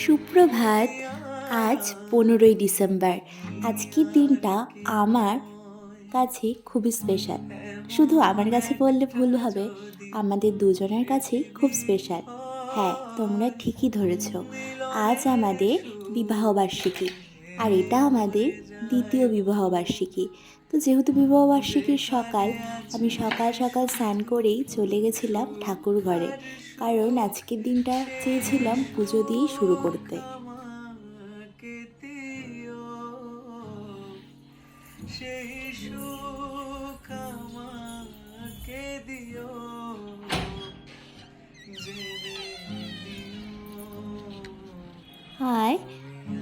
সুপ্রভাত। আজ 15ই ডিসেম্বর। আজকের দিনটা আমার কাছে খুবই স্পেশাল। শুধু আমার কাছে বললে ভুল হবে, আমাদের দুজনের কাছেই খুব স্পেশাল। হ্যাঁ, তোমরা ঠিকই ধরেছ। আজ আমাদের বিবাহবার্ষিকী, আর এটা আমাদের দ্বিতীয় বিবাহবার্ষিকী। তো যেহেতু বিবাহবার্ষিকীর সকাল, আমি সকাল সকাল স্নান করেই চলে গেছিলাম ঠাকুর ঘরে, কারণ আজকের দিনটা চেয়েছিলাম পুজো দিয়েই শুরু করতে। সেই সুখ আমাকে দিও, hi,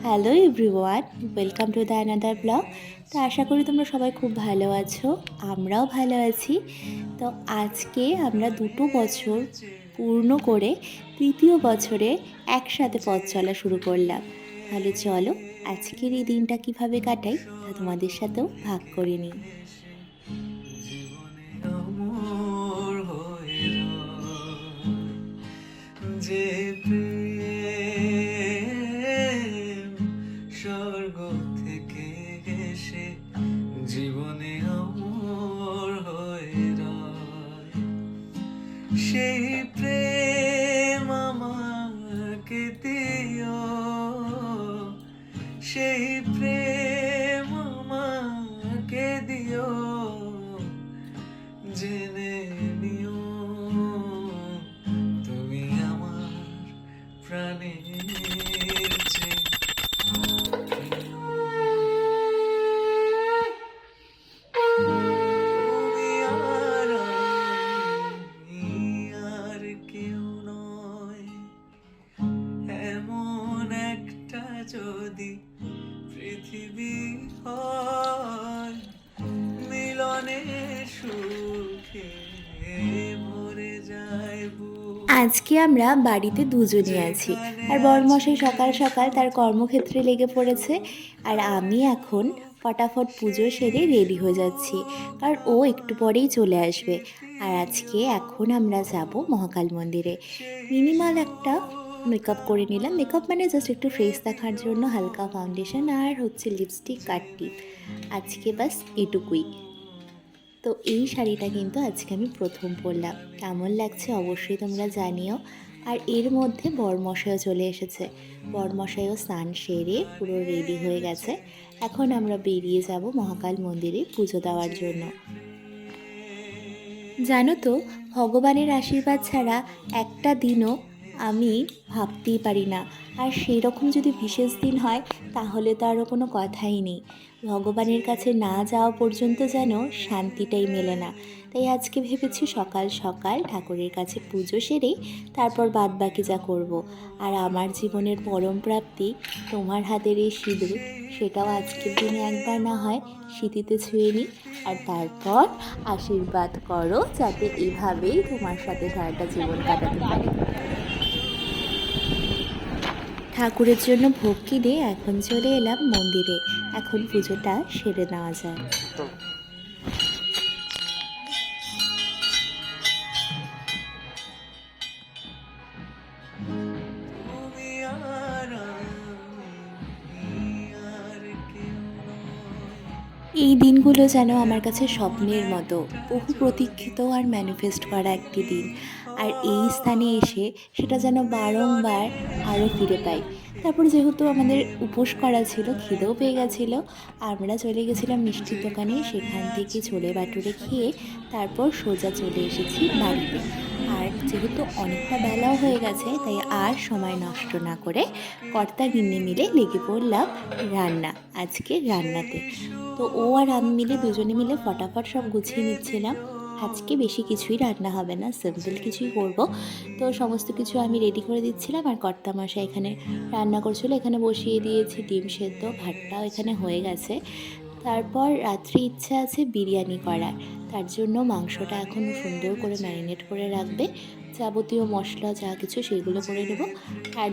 hello everyone, welcome to the another blog. তো আশা করি তোমরা সবাই খুব ভালো আছো, আমরাও ভালো আছি। তো আজকে আমরা 2 বছর পূর্ণ করে তৃতীয় বছরে একসাথে পথ চলা শুরু করলাম। তাহলে চলো আজকের এই দিনটা কিভাবে কাটাই তা তোমাদের সাথেও ভাগ করে নিই। যে প্রেম স্বর্গ থেকে এসে জীবনে অমর হয়ে রয়, সেই প্রেম আমাকে দিও, সেই প্রেম আমাকে দিও, জেনে নিও তুমি আমার প্রাণের চেয়ে তুমি আর আমি আর কেউ নয়, এমন একটা যদি পৃথিবী হয়, মিলনে সুখে ভরে যায়। আজকে আমরা বাড়িতে দুজনই আছি, আর বরমশাই সকাল সকাল তার কর্মক্ষেত্রে লেগে পড়েছে, আর আমি এখন ফটাফট পুজো সেরে রেডি হয়ে যাচ্ছি, কারণ ও একটু পরেই চলে আসবে। আর আজকে এখন আমরা যাব মহাকাল মন্দিরে। মিনিমাল একটা মেকআপ করে নিলাম, মেকআপ মানে জাস্ট একটু ফ্রেশ দেখার জন্য হালকা ফাউন্ডেশন আর হচ্ছে লিপস্টিক আর টিপ, আজকে বাস এটুকুই। তো এই শাড়িটা কিন্তু আজকে আমি প্রথম পরলাম, কেমন লাগছে অবশ্যই তোমরা জানিও। আর এর মধ্যে বরমশাইও চলে এসেছে, বরমশাইও স্নান সেরে পুরো রেডি হয়ে গেছে। এখন আমরা বেরিয়ে যাব মহাকাল মন্দিরে পুজো দেওয়ার জন্য। জানো তো, ভগবানের আশীর্বাদ ছাড়া একটা দিনও আমি ভাবতেই পারি না। আর সেই রকম যদি বিশেষ দিন হয় তাহলে তো আরও কোনো কথাই নেই। ভগবানের কাছে না যাওয়া পর্যন্ত যেন শান্তিটাই মেলে না। তাই আজকে ভেবেছি সকাল সকাল ঠাকুরের কাছে পুজো সেরে তারপর বাদবাকি যা করব। আর আমার জীবনের পরম প্রাপ্তি তোমার হাতের এই সিঁদুর, সেটাও আজকের দিনে একবার না হয় সিঁথিতে ছুঁয়ে নিই, আর তারপর আশীর্বাদ করো যাতে এভাবেই তোমার সাথে সারাটা জীবন কাটাতে পারি। ঠাকুরের জন্য ভোগ কিনে এখন চলে এলাম মন্দিরে, এখন পুজোটা সেরে নেওয়া যায়। এই দিনগুলো যেন আমার কাছে স্বপ্নের মতো, বহু প্রতীক্ষিত আর ম্যানিফেস্ট করা একটি দিন। আর এই স্থানে এসে সেটা যেন বারংবার আরও ফিরে পাই। তারপর যেহেতু আমাদের উপোস করা ছিল, খিদেও পেয়ে গেছিলো, আমরা চলে গেছিলাম মিষ্টির দোকানে, সেখান থেকে ছোলে বাটুরে খেয়ে তারপর সোজা চলে এসেছি বাড়িতে। আর যেহেতু অনেকটা বেলাও হয়ে গেছে, তাই আর সময় নষ্ট না করে কর্তা গিন্নি মিলে লেগে পড়লাম আজকে রান্নাতে। তো ও আর আমি মিলে দুজনে মিলে ফটাফট সব গুছিয়ে নিচ্ছিলাম। আজকে বেশি কিছুই রান্না হবে না, সিম্পল কিছুই করব। তো সমস্ত কিছু আমি রেডি করে দিচ্ছিলাম, আর কর্তামশাই এখানে রান্না করছিল। এখানে বসিয়ে দিয়েছি ডিম সেদ্ধ, ভাতটাও এখানে হয়ে গেছে। তারপর রাত্রে ইচ্ছা আছে বিরিয়ানি করার, তার জন্য মাংসটা এখনও সুন্দর করে ম্যারিনেট করে রাখবে, যাবতীয় মশলা যা কিছু সেগুলো করে নেব। আর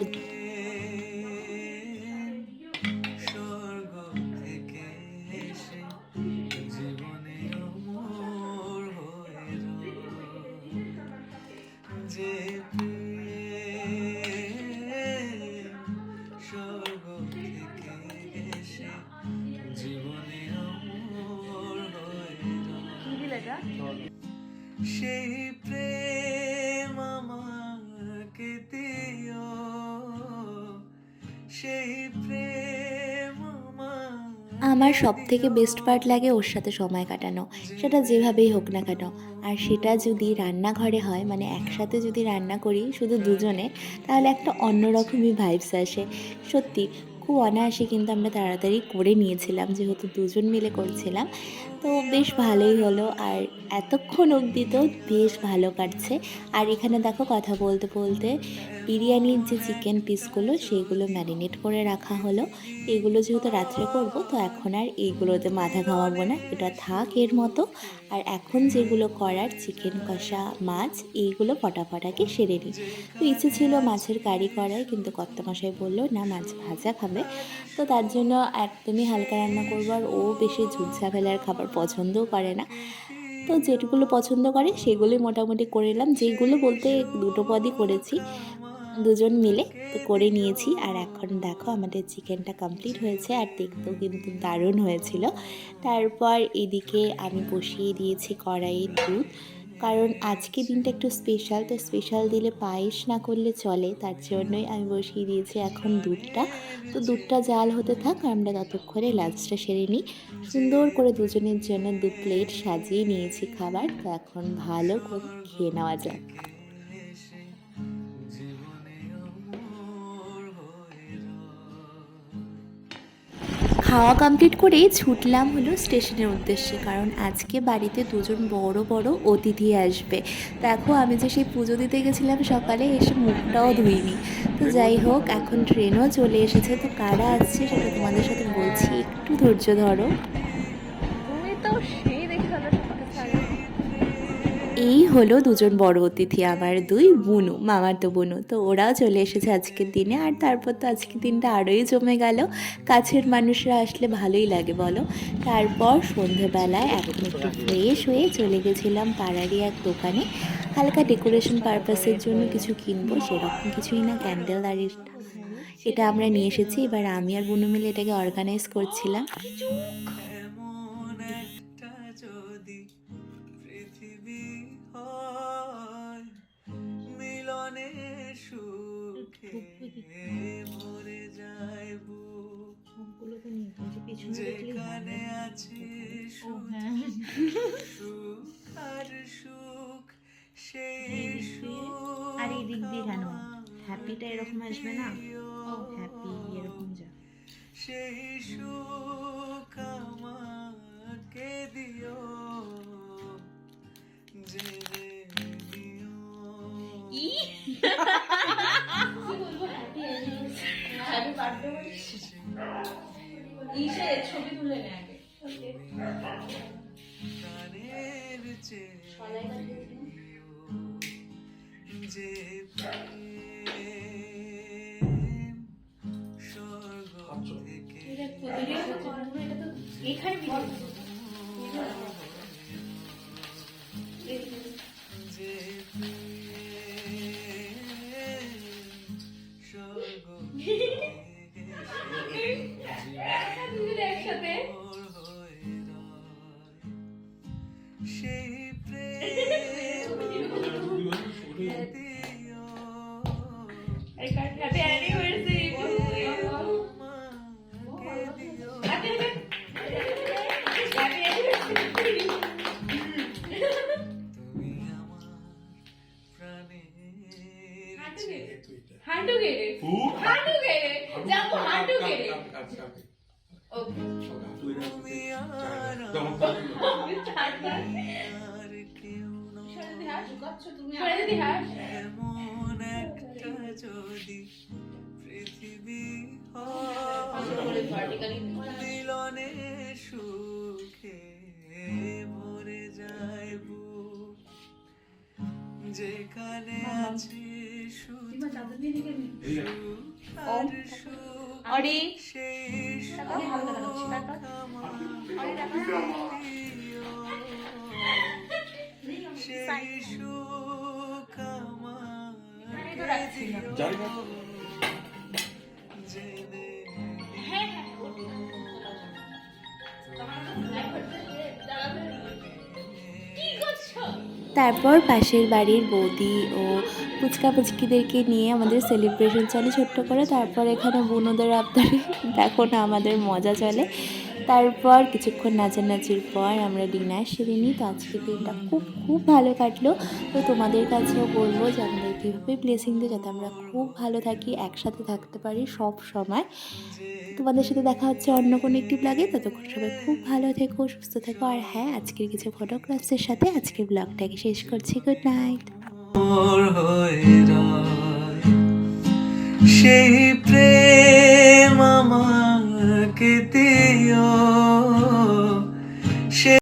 যে সেই প্রেম আমাকে দিও, সেই প্রেম আমার আমাকে সবথেকে দিও, বেস্ট পার্ট লাগে ওর সাথে সময় কাটানো। সেটা যেভাবেই হোক না কেন। আর সেটা যদি রান্নাঘরে হয় মানে একসাথে যদি রান্না করি শুধু দুজনে, তাহলে একটা অন্যরকমই ভাইবস আসে। সত্যি খুব অনায়াসে কিন্তু আমরা তাড়াতাড়ি করে নিয়েছিলাম যেহেতু দুজন মিলে করছিলাম। তো তুমি বেশ ভালোই আমার হলো আর এতক্ষণ অবধি তো বেশ ভালো কাটছে। আর এখানে দেখো কথা বলতে, বলতে বিরিয়ানির যে চিকেন পিসগুলো সেইগুলো ম্যারিনেট করে রাখা হলো। এগুলো যেহেতু রাত্রে করব তো এখন আর এইগুলোতে মাথা ঘামাবো না। এটা থাক এর মতো। আর এখন যেগুলো করার চিকেন কষা, মাছ এইগুলো ফটাফট আগে সেরে নিই। তো ইচ্ছে ছিল মাছের কারি করার কিন্তু কর্তামশাই বলল না মাছ ভাজা খাবে। তো তার জন্য একদমই হালকা রান্না করবো আর ও বেশি ঝুট-ঝামেলার খাবার পছন্দও করে না। তো যেগুলো পছন্দ করে সেগুলোই মোটামুটি করে নিলাম। যেগুলো বলতে ২ টো পদই করেছি দুজন মিলে। তো করে নিয়েছি আর এখন দেখো আমাদের চিকেনটা কমপ্লিট হয়েছে আর দেখতেও কিন্তু দারুণ হয়েছিল। তারপর এদিকে আমি বসিয়ে দিয়েছি কড়াইয়ে দুধ। কারণ আজকে দিনটা একটু স্পেশাল, তো স্পেশাল দিলে পায়েস না করলে চলে। তার জন্যই আমি বসিয়ে দিয়েছি এখন দুধটা। তো দুধটা জাল হতে থাক আর আমরা ততক্ষণে লাঞ্চটা সেরে নিই। সুন্দর করে দুজনের জন্য ২ প্লেট সাজিয়ে নিয়েছি খাবার। তো এখন ভালো করে খেয়ে নেওয়া যাক। থেকে এসে জীবনে অমর হয়ে রয়। খাওয়া কমপ্লিট করেই ছুটলাম হলো স্টেশনের উদ্দেশ্যে কারণ আজকে বাড়িতে দুজন বড় বড় অতিথি আসবে। দেখো আমি যে সেই পুজো দিতে গেছিলাম সকালে এসে মুখটাও ধুইনি। তো যাই হোক এখন ট্রেনও চলে এসেছে, তো কারা আসছে সেটা তোমাদের সাথে বলছি, একটু ধৈর্য ধরো। তুমি তো সেই দেখে তাদের তোমাকে ছাড়ো। এই হলো দুজন বড় অতিথি আমার ২ বুনু, মামাতো বুনু। তো ওরাও চলে এসেছে আজকের দিনে আর তারপর তো আজকের দিনটা আরোই জমে গেল। কাছের মানুষরা আসলে ভালোই লাগে বলো। তারপর সন্ধেবেলায় এখন একটু ফ্রেশ হয়ে চলে গেছিলাম পাড়ারই এক দোকানে। হালকা ডেকোরেশন পারপাসের জন্য কিছু কিনবো, সেরকম কিছুই না, ক্যান্ডেল আর এটা আমরা নিয়ে এসেছি। এবার আমি আর বুনু মিলে এটাকে অর্গানাইজ করছিলাম। এমন একটা যদি পৃথিবী হয়, মিলনের সুখে ভরে যায় বুক, যেখানে আছে শুধু সুখ আর সুখ, সেই সুখ আর এই দিক দিয়ে কেন হ্যাপিটা আমাকে এরকম আসবে না? দিও, ও হ্যাপি এরকম যা। সেই সুখ আমাকে দিও, জেনে নিও। ছবি তুলে নে আগে। প্রাণের চেয়ে প্রিয়, যে প্রেম স্বর্গ থেকে যে প্রেম স্বর্গ থেকে জীবন হয়ে রয়, সেই প্রেম আমাকে দিও, আমাকে দিও, তুমি আমার প্রাণের চেয়ে হাঁটু গেড়ে হাঁটু গেড়ে যাবো হাঁটু গেড়ে তুমি আর আর কেউ নয়, যদি হাস এমন একটা যদি পৃথিবী হয়, মিলনে সুখে ভরে যায় বুক, যেখানে আছে শুধু সুখ আর সুখ, অরি সেই সুখ আমাকে দিও, সেই সুখ আমাকে দিও, জেনে কি করছো? তারপর পাশের বাড়ির বৌদি ও পুচকা পুচকিদেরকে নিয়ে আমাদের সেলিব্রেশন চলে ছোট্ট করে। তারপর এখানে বুনোদের আবদারে দেখো না আমাদের মজা চলে। তারপর কিছুক্ষণ নাচানাচির পর আমরা ডিনার সেরে নিই। তো আজকের দিনটা খুব খুব ভালো কাটলো। তো তোমাদের কাছেও বলবো যে আমাদেরকে এভাবে ব্লেসিং দিয়ে যাতে আমরা খুব ভালো থাকি, একসাথে থাকতে পারি সব সময়। তোমাদের সাথে দেখা হচ্ছে অন্য কোনো একটি ব্লগে। ততক্ষণ সবাই খুব ভালো থেকো, সুস্থ থেকো। আর হ্যাঁ, আজকের কিছু ফটোগ্রাফসের সাথে আজকের ব্লগটাকে শেষ করছি। Good night. মোর হয়ে রয় সেই প্রেম আমাকে দিও